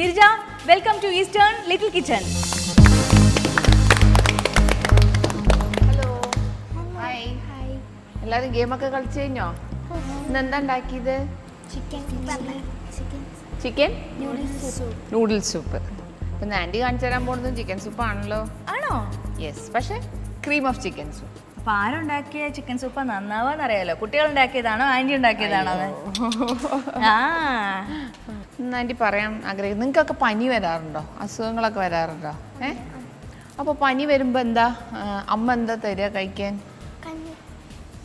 Nirja, welcome to Eastern Little Kitchen. Hello hi എല്ലാവരും ഗെയിമൊക്കെ കളിച്ചു കഴിഞ്ഞോ? ഇന്നെന്താ ഉണ്ടാക്കിയത്? Chicken noodles soup. ഇപ്പം ആൻറ്റി കാണിച്ചു തരാൻ പോകുന്നത് ചിക്കൻ സൂപ്പ് ആണല്ലോ. ആണോ? യെസ്, പക്ഷേ ക്രീം ഓഫ് ചിക്കൻ സൂപ്പ്. അപ്പൊ ആരുണ്ടാക്കിയ ചിക്കൻ സൂപ്പ് നന്നാവാന്ന് അറിയാലോ. കുട്ടികൾ ഉണ്ടാക്കിയതാണോ ആന്റി ഉണ്ടാക്കിയതാണോ? ആ ആൻറ്റി പറയാൻ ആഗ്രഹിക്കുന്നു, നിങ്ങൾക്കൊക്കെ പനി വരാറുണ്ടോ? അസുഖങ്ങളൊക്കെ വരാറുണ്ടോ? അപ്പോൾ പനി വരുമ്പോൾ എന്താ അമ്മ എന്താ തരിക കഴിക്കാൻ?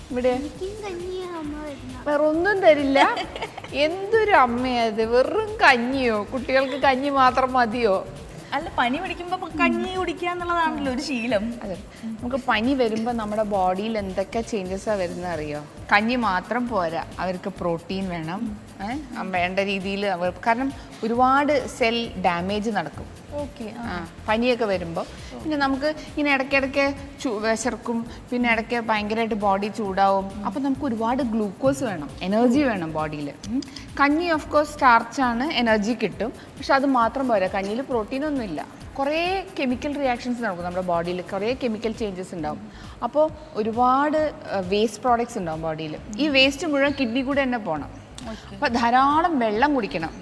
ഇവിടെ വേറെ ഒന്നും തരില്ല. എന്തൊരു അമ്മയത്, വെറും കഞ്ഞിയോ? കുട്ടികൾക്ക് കഞ്ഞി മാത്രം മതിയോ? അല്ല, പനി പിടിക്കുമ്പോ കഞ്ഞി കുടിക്കുക എന്നുള്ളതാണല്ലോ ഒരു ശീലം. അതെ, നമുക്ക് പനി വരുമ്പോൾ നമ്മുടെ ബോഡിയിൽ എന്തൊക്കെ ചേഞ്ചസാണ് വരുന്നത് അറിയോ? കഞ്ഞി മാത്രം പോരാ, അവർക്ക് പ്രോട്ടീൻ വേണം. വേണ്ട രീതിയിൽ കാരണം ഒരുപാട് സെൽ ഡാമേജ് നടക്കും. പനിയൊക്കെ വരുമ്പോൾ പിന്നെ നമുക്ക് ഇങ്ങനെ ഇടയ്ക്കിടയ്ക്ക് വിശർക്കും, പിന്നെ ഇടയ്ക്ക് ഭയങ്കരമായിട്ട് ബോഡി ചൂടാവും. അപ്പോൾ നമുക്ക് ഒരുപാട് ഗ്ലൂക്കോസ് വേണം, എനർജി വേണം ബോഡിയിൽ. കഞ്ഞി ഓഫ് കോഴ്സ് സ്റ്റാർച്ചാണ്, എനർജി കിട്ടും. പക്ഷെ അത് മാത്രം പോരാ, കഞ്ഞിയിൽ പ്രോട്ടീനൊന്നുമില്ല. കുറേ കെമിക്കൽ റിയാക്ഷൻസ് നടക്കും നമ്മുടെ ബോഡിയിൽ, കുറേ കെമിക്കൽ ചേഞ്ചസ് ഉണ്ടാവും. അപ്പോൾ ഒരുപാട് വേസ്റ്റ് പ്രോഡക്ട്സ് ഉണ്ടാവും ബോഡിയിൽ. ഈ വേസ്റ്റ് മുഴുവൻ കിഡ്നി കൂടെ തന്നെ പോകണം. അപ്പോൾ ധാരാളം വെള്ളം കുടിക്കണം.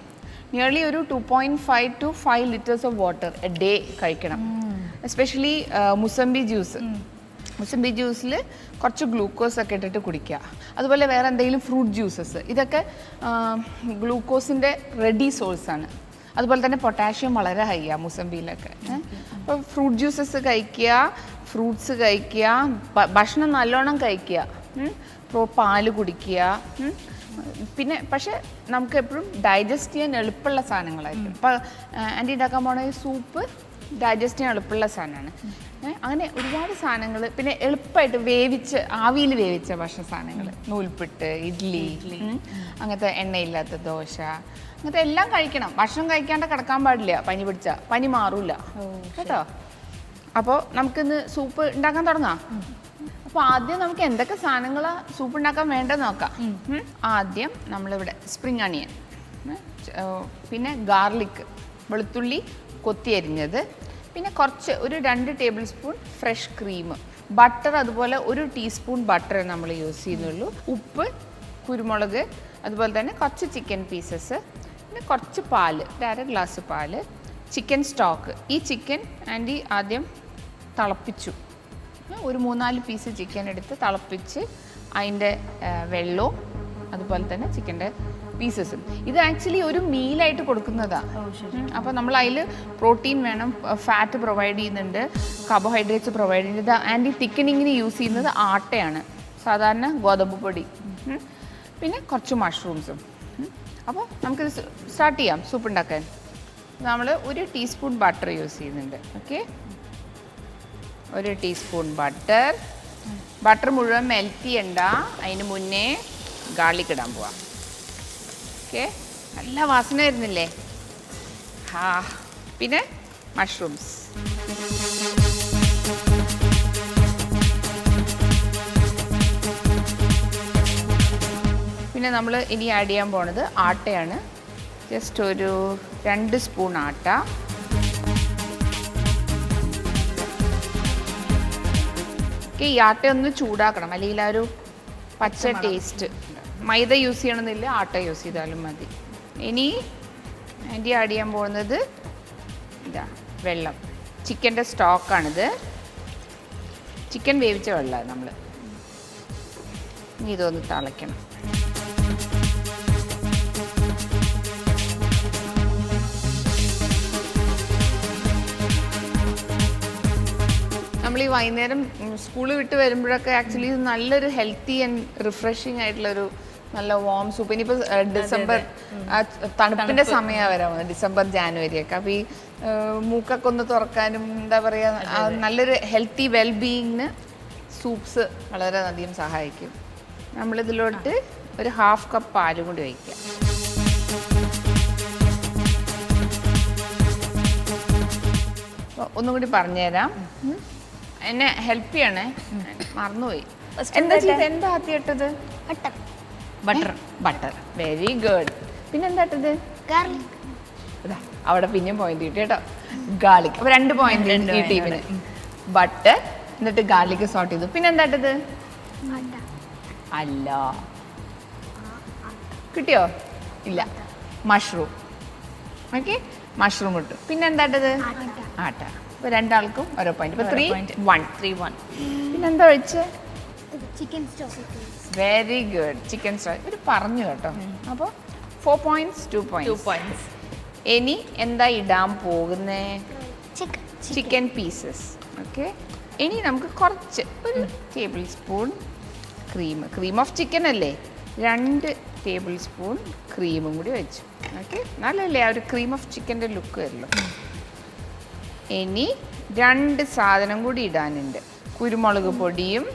നിയർലി ഒരു 2.5 to 5 liters of water a day കഴിക്കണം. Especially mosambi juice. മുസംബി ജ്യൂസിൽ കുറച്ച് ഗ്ലൂക്കോസ് ഒക്കെ ഇട്ടിട്ട് കുടിക്കുക. അതുപോലെ വേറെ എന്തെങ്കിലും ഫ്രൂട്ട് ജ്യൂസസ്, ഇതൊക്കെ ഗ്ലൂക്കോസിൻ്റെ റെഡി സോഴ്സാണ്. അതുപോലെ തന്നെ പൊട്ടാഷ്യം വളരെ ഹൈ ആണ് മുസംബിയിലൊക്കെ. അപ്പോൾ ഫ്രൂട്ട് ജ്യൂസസ് കഴിക്കുക, ഫ്രൂട്ട്സ് കഴിക്കുക, ഭക്ഷണം നല്ലോണം കഴിക്കുക, പാല് കുടിക്കുക. പിന്നെ പക്ഷെ നമുക്ക് എപ്പോഴും ഡൈജസ്റ്റ് ചെയ്യാൻ എളുപ്പമുള്ള സാധനങ്ങളായിരിക്കും. ഇപ്പം ആൻറ്റി ഉണ്ടാക്കാൻ പോണ സൂപ്പ് ഡൈജസ്റ്റ് ചെയ്യാൻ എളുപ്പമുള്ള സാധനമാണ്. അങ്ങനെ ഒരുപാട് സാധനങ്ങൾ, പിന്നെ എളുപ്പമായിട്ട് വേവിച്ച് ആവിയിൽ വേവിച്ച ഭക്ഷണ സാധനങ്ങൾ, നൂൽപുട്ട്, ഇഡ്ഡലി, അങ്ങനത്തെ എണ്ണയില്ലാത്ത ദോശ, അങ്ങനത്തെ എല്ലാം കഴിക്കണം. ഭക്ഷണം കഴിക്കാണ്ട് കിടക്കാൻ പാടില്ല. പനി പിടിച്ചാൽ പനി മാറില്ല കേട്ടോ. അപ്പോൾ നമുക്കിന്ന് സൂപ്പ് ഉണ്ടാക്കാൻ തുടങ്ങാം. അപ്പോൾ ആദ്യം നമുക്ക് എന്തൊക്കെ സാധനങ്ങളാണ് സൂപ്പ് ഉണ്ടാക്കാൻ വേണ്ടതെന്ന് നോക്കാം. ആദ്യം നമ്മളിവിടെ സ്പ്രിങ് അണിയൻ, പിന്നെ ഗാർലിക്, വെളുത്തുള്ളി കൊത്തി അരിഞ്ഞത്, പിന്നെ കുറച്ച് ഒരു 2 table spoon fresh cream, butter, അതുപോലെ 1 ടീസ്പൂൺ ബട്ടർ നമ്മൾ യൂസ് ചെയ്യുന്നുള്ളൂ, ഉപ്പ്, കുരുമുളക്, അതുപോലെ തന്നെ കുറച്ച് ചിക്കൻ പീസസ്, പിന്നെ കുറച്ച് പാല്, 1/2 ഗ്ലാസ് പാല്, ചിക്കൻ സ്റ്റോക്ക്. ഈ ചിക്കൻ ആൻറ്റി ആദ്യം തിളപ്പിച്ചു. ഒരു 3-4 പീസ് ചിക്കൻ എടുത്ത് തിളപ്പിച്ച് അതിൻ്റെ വെള്ളവും അതുപോലെ തന്നെ ചിക്കൻ്റെ പീസസും. ഇത് ആക്ച്വലി ഒരു മീലായിട്ട് കൊടുക്കുന്നതാണ്. അപ്പോൾ നമ്മൾ അതിൽ പ്രോട്ടീൻ വേണം, ഫാറ്റ് പ്രൊവൈഡ് ചെയ്യുന്നുണ്ട്, കാർബോഹൈഡ്രേറ്റ്സ് പ്രൊവൈഡ് ചെയ്യുന്നത്. ആൻറ്റി തിക്കനിങ്ങിന് യൂസ് ചെയ്യുന്നത് ആട്ടയാണ്, സാധാരണ ഗോതമ്പ് പൊടി, പിന്നെ കുറച്ച് മഷ്റൂംസും. അപ്പോൾ നമുക്കിത് സ്റ്റാർട്ട് ചെയ്യാം സൂപ്പ് ഉണ്ടാക്കാൻ. നമ്മൾ 1 ടീസ്പൂൺ ബട്ടർ യൂസ് ചെയ്യുന്നുണ്ട്. Okay, 1 teaspoon butter. ബട്ടർ മുഴുവൻ മെൽറ്റ് ചെയ്യണ്ട, അതിന് മുന്നേ ഗാർലിക് ഇടാൻ പോവാം. ഓക്കെ, നല്ല വാസന വരുന്നില്ലേ? പിന്നെ മഷ്റൂംസ്. പിന്നെ നമ്മൾ ഇനി ആഡ് ചെയ്യാൻ പോണത് ആട്ടയാണ്. ജസ്റ്റ് ഒരു 2 സ്പൂൺ ആട്ട. ഈ ആട്ട ഒന്ന് ചൂടാക്കണം, അല്ലെങ്കിൽ ആ ഒരു പച്ച ടേസ്റ്റ്. മൈദ യൂസ് ചെയ്യണമെന്നില്ല, ആട്ട യൂസ് ചെയ്താലും മതി. ഇനി ആൻറ്റി ആഡ് ചെയ്യാൻ പോകുന്നത് ഇതാ വെള്ളം, ചിക്കൻ്റെ സ്റ്റോക്കാണിത്. ചിക്കൻ വേവിച്ച വെള്ളമാണ് നമ്മൾ. ഇനി ഇതൊന്ന് തിളയ്ക്കണം. നമ്മൾ ഈ വൈകുന്നേരം സ്കൂൾ വിട്ട് വരുമ്പോഴൊക്കെ ആക്ച്വലി നല്ലൊരു ഹെൽത്തി ആൻഡ് റിഫ്രഷിങ് ആയിട്ടുള്ളൊരു നല്ല വാം സൂപ്പ്. ഇനിയിപ്പോൾ ഡിസംബർ തണുപ്പിൻ്റെ സമയമാണ് വരാൻ, ഡിസംബർ ജാനുവരി ഒക്കെ. അപ്പോൾ ഈ മൂക്കൊക്കെ ഒന്ന് തുറക്കാനും എന്താ പറയുക, നല്ലൊരു ഹെൽത്തി വെൽബീയിങ്ങിന് സൂപ്പ്സ് വളരെയധികം സഹായിക്കും. നമ്മളിതിലോട്ട് ഒരു 1/2 കപ്പ് പാലും കൂടി ഒഴിക്കുക. ഒന്നും കൂടി പറഞ്ഞുതരാം, എന്നെ ഹെൽപ്പ് ചെയ്യണേ, മറന്നുപോയി. എന്താ ആദ്യം ഇട്ടത്? ബട്ടർ. Very good. പിന്നെ എന്താ ഇട്ടത്? ഗാർലിക്. അവിടെ പിന്നെയും പോയിന്റ് കിട്ടി കേട്ടോ. ഗാർലിക്, അപ്പോൾ 2 പോയിന്റ് ഈ ടീമിന്. ബട്ടർ, എന്നിട്ട് ഗാർലിക് സോട്ട് ചെയ്തു. പിന്നെ എന്താട്ടത്? അല്ല, കിട്ടിയോ? ഇല്ല, മഷ്റൂം. ഓക്കെ, മഷ്റൂം ഇട്ടു. പിന്നെ എന്താട്ടത്? ആട്ട. അപ്പോൾ 2 ആൾക്കും ഓരോ പോയിന്റ്. ഇപ്പോൾ 3-1. പിന്നെന്താ ഒഴിച്ച്? Very good, chicken stock. ഇവർ പറഞ്ഞു കേട്ടോ. അപ്പോൾ 4 points, 2 points. ഇനി എന്താ ഇടാൻ പോകുന്നേ? Chicken pieces. ഓക്കെ, ഇനി നമുക്ക് കുറച്ച് ഒരു table spoon cream of chicken അല്ലേ, 2 ടേബിൾ സ്പൂൺ ക്രീമും കൂടി വെച്ചു. ഓക്കെ, നല്ലല്ലേ ആ ഒരു ക്രീം ഓഫ് ചിക്കൻ്റെ ലുക്ക് വരുമല്ലോ. ഇനി 2 സാധനം കൂടി ഇടാനുണ്ട്. കുരുമുളക് പൊടിയും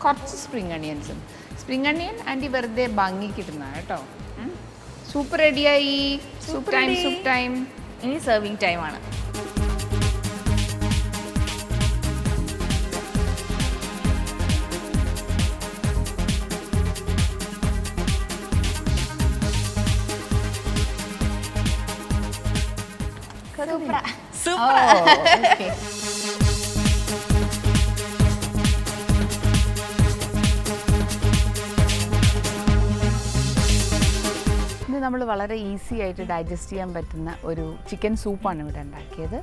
കുറച്ച് സ്പ്രിംഗ് അണിയൻസും. സ്പ്രിംഗ് അണിയൻ ആൻറ്റി വെറുതെ ഭംഗിക്ക് ഇടുന്നതാണ് കേട്ടോ. സൂപ്പ് റെഡിയായി. Soup time. ഇനി സെർവിങ് ടൈമാണ്. ഇത് നമ്മൾ വളരെ ഈസി ആയിട്ട് ഡൈജസ്റ്റ് ചെയ്യാൻ പറ്റുന്ന ഒരു ചിക്കൻ സൂപ്പാണ് ഇവിടെ ഉണ്ടാക്കിയത്.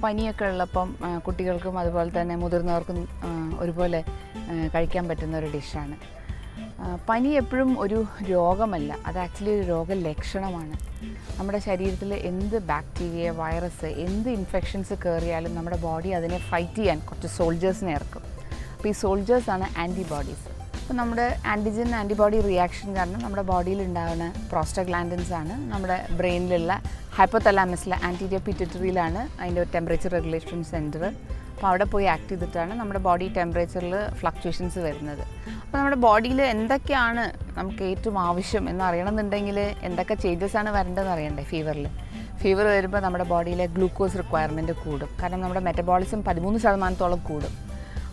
പനിയൊക്കെ ഉള്ളപ്പം കുട്ടികൾക്കും അതുപോലെ തന്നെ മുതിർന്നവർക്കും ഒരുപോലെ കഴിക്കാൻ പറ്റുന്ന ഒരു ഡിഷാണ്. പനി എപ്പോഴും ഒരു രോഗമല്ല, അത് ആക്ച്വലി ഒരു രോഗലക്ഷണമാണ്. നമ്മുടെ ശരീരത്തിൽ എന്ത് ബാക്ടീരിയ, വൈറസ്, എന്ത് ഇൻഫെക്ഷൻസ് കയറിയാലും നമ്മുടെ ബോഡി അതിനെ ഫൈറ്റ് ചെയ്യാൻ കുറച്ച് സോൾജേഴ്സിനെ ഇറക്കും. അപ്പോൾ ഈ സോൾജേഴ്സാണ് ആൻറ്റിബോഡീസ്. അപ്പോൾ നമ്മുടെ ആൻറ്റിജൻ ആൻറ്റിബോഡി റിയാക്ഷൻ കാരണം നമ്മുടെ ബോഡിയിൽ ഉണ്ടാകുന്ന പ്രോസ്റ്റഗ്ലാൻഡിൻസ് ആണ് നമ്മുടെ ബ്രെയിനിലുള്ള ഹൈപ്പോതലാമസിലെ ആൻറ്റീരിയർ പിറ്റ്യൂട്ടറിയിലാണ് അതിൻ്റെ ടെമ്പറേച്ചർ റെഗുലേഷൻ സെൻറ്റർ. അപ്പോൾ അവിടെ പോയി ആക്ട് ചെയ്തിട്ടാണ് നമ്മുടെ ബോഡി ടെമ്പറേച്ചറിൽ ഫ്ലക്ച്വേഷൻസ് വരുന്നത്. അപ്പോൾ നമ്മുടെ ബോഡിയിൽ എന്തൊക്കെയാണ് നമുക്ക് ഏറ്റവും ആവശ്യം എന്ന് അറിയണമെന്നുണ്ടെങ്കിൽ എന്തൊക്കെ ചേഞ്ചസ് ആണ് വരേണ്ടതെന്ന് അറിയണ്ടേ? ഫീവർ വരുമ്പോൾ നമ്മുടെ ബോഡിയിലെ ഗ്ലൂക്കോസ് റിക്വയർമെൻറ്റ് കൂടും, കാരണം നമ്മുടെ മെറ്റബോളിസം 13% കൂടും.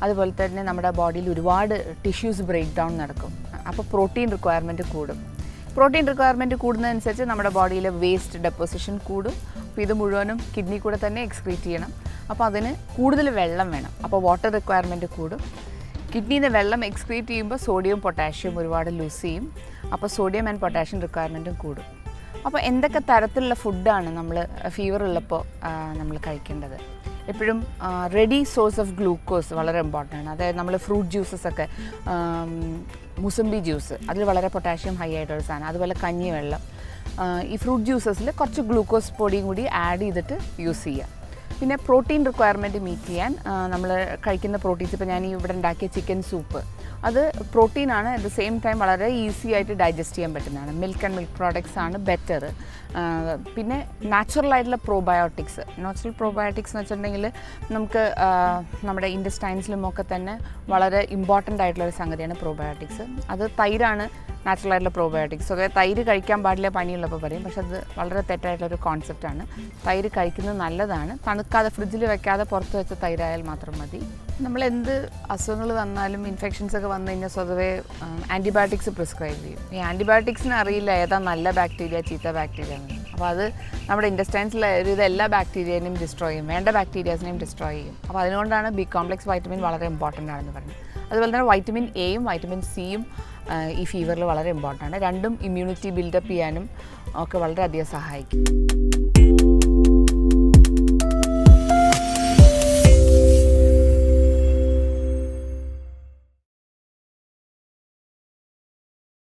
അതുപോലെ തന്നെ നമ്മുടെ ബോഡിയിൽ ഒരുപാട് ടിഷ്യൂസ് ബ്രേക്ക് ഡൗൺ നടക്കും. അപ്പോൾ പ്രോട്ടീൻ റിക്വയർമെൻറ്റ് കൂടും. പ്രോട്ടീൻ റിക്വയർമെൻറ്റ് കൂടുന്നതനുസരിച്ച് നമ്മുടെ ബോഡിയിലെ വേസ്റ്റ് ഡെപ്പോസിഷൻ കൂടും. അപ്പോൾ ഇത് മുഴുവനും കിഡ്നി കൂടെ തന്നെ എക്സ്ക്രീറ്റ് ചെയ്യണം. അപ്പോൾ അതിന് കൂടുതൽ വെള്ളം വേണം. അപ്പോൾ വാട്ടർ റിക്വയർമെൻറ്റ് കൂടും. കിഡ്നിയിൽ നിന്ന് വെള്ളം എക്സ്ക്രീറ്റ് ചെയ്യുമ്പോൾ സോഡിയം പൊട്ടാഷ്യം ഒരുപാട് ലൂസ് ചെയ്യും. അപ്പോൾ സോഡിയം ആൻഡ് പൊട്ടാഷ്യം റിക്വയർമെൻറ്റും കൂടും. അപ്പോൾ എന്തൊക്കെ തരത്തിലുള്ള ഫുഡാണ് നമ്മൾ ഫീവർ ഉള്ളപ്പോൾ നമ്മൾ കഴിക്കേണ്ടത്? എപ്പോഴും റെഡി സോഴ്സ് ഓഫ് ഗ്ലൂക്കോസ് വളരെ ഇമ്പോർട്ടൻ്റ് ആണ്. അതായത് നമ്മൾ ഫ്രൂട്ട് ജ്യൂസസ് ഒക്കെ, മുസംബി ജ്യൂസ്, അതിൽ വളരെ പൊട്ടാഷ്യം ഹൈ ആയിട്ടുള്ള സാധനം. അതുപോലെ കഞ്ഞിവെള്ളം, ഈ ഫ്രൂട്ട് ജ്യൂസസിൽ കുറച്ച് ഗ്ലൂക്കോസ് പൊടിയും കൂടി ആഡ് ചെയ്തിട്ട് യൂസ് ചെയ്യുക. പിന്നെ പ്രോട്ടീൻ റിക്വയർമെൻറ്റ് മീറ്റ് ചെയ്യാൻ നമ്മൾ കഴിക്കുന്ന പ്രോട്ടീൻസ്, ഇപ്പോൾ ഞാൻ ഇവിടെ ഉണ്ടാക്കിയ ചിക്കൻ സൂപ്പ്, അത് പ്രോട്ടീനാണ്. അറ്റ് ദ സെയിം ടൈം വളരെ ഈസി ആയിട്ട് ഡൈജസ്റ്റ് ചെയ്യാൻ പറ്റുന്നതാണ്. മിൽക്ക് ആൻഡ് മിൽക്ക് പ്രോഡക്ട്സ് ആണ് ബെറ്റർ. പിന്നെ നാച്ചുറലായിട്ടുള്ള പ്രോബയോട്ടിക്സ് എന്ന് വെച്ചിട്ടുണ്ടെങ്കിൽ നമുക്ക് നമ്മുടെ ഇൻറ്റസ്റ്റൈൻസിലുമൊക്കെ തന്നെ വളരെ ഇമ്പോർട്ടൻ്റ് ആയിട്ടുള്ളൊരു സംഗതിയാണ് പ്രോബയോട്ടിക്സ്. അത് തൈരാണ് നാച്ചുറലായിട്ടുള്ള പ്രോബയോട്ടിക്സ്. അതായത് തൈര് കഴിക്കാൻ പാടില്ല പനിയുള്ളപ്പോൾ പറയും, പക്ഷെ അത് വളരെ തെറ്റായിട്ടുള്ളൊരു കോൺസെപ്റ്റാണ്. തൈര് കഴിക്കുന്നത് നല്ലതാണ്, തണുക്കാതെ ഫ്രിഡ്ജിൽ വെക്കാതെ പുറത്ത് വെച്ച തൈരായാൽ മാത്രം മതി. നമ്മൾ എന്ത് അസുഖങ്ങൾ വന്നാലും ഇൻഫെക്ഷൻസ് ഒക്കെ വന്നു കഴിഞ്ഞാൽ സ്വതവേ ആൻറ്റിബയോട്ടിക്സ് പ്രിസ്ക്രൈബ് ചെയ്യും. ഈ ആൻറ്റിബയോട്ടിക്സിന് അറിയില്ല ഏതാ നല്ല ബാക്ടീരിയ ചീത്ത ബാക്ടീരിയ എന്ന്. അപ്പോൾ അത് നമ്മുടെ ഇൻറ്റസ്റ്റൈൻസിലെ എല്ലാ ബാക്ടീരിയനെയും ഡിസ്ട്രോയ് ചെയ്യും, വേണ്ട ബാക്ടീരിയാസിനെയും ഡിസ്ട്രോയ് ചെയ്യും. അപ്പോൾ അതുകൊണ്ടാണ് ബി കോംപ്ലെക്സ് വൈറ്റമിൻ വളരെ ഇമ്പോർട്ടൻ്റ് ആണെന്ന് പറയുന്നത്. അതുപോലെ തന്നെ വൈറ്റമിൻ എയും വൈറ്റമിൻ സിയും ഈ ഫീവറിൽ വളരെ ഇമ്പോർട്ടൻ്റ് ആണ്. രണ്ടും ഇമ്മ്യൂണിറ്റി ബിൽഡപ്പ് ചെയ്യാനും ഒക്കെ വളരെയധികം സഹായിക്കും.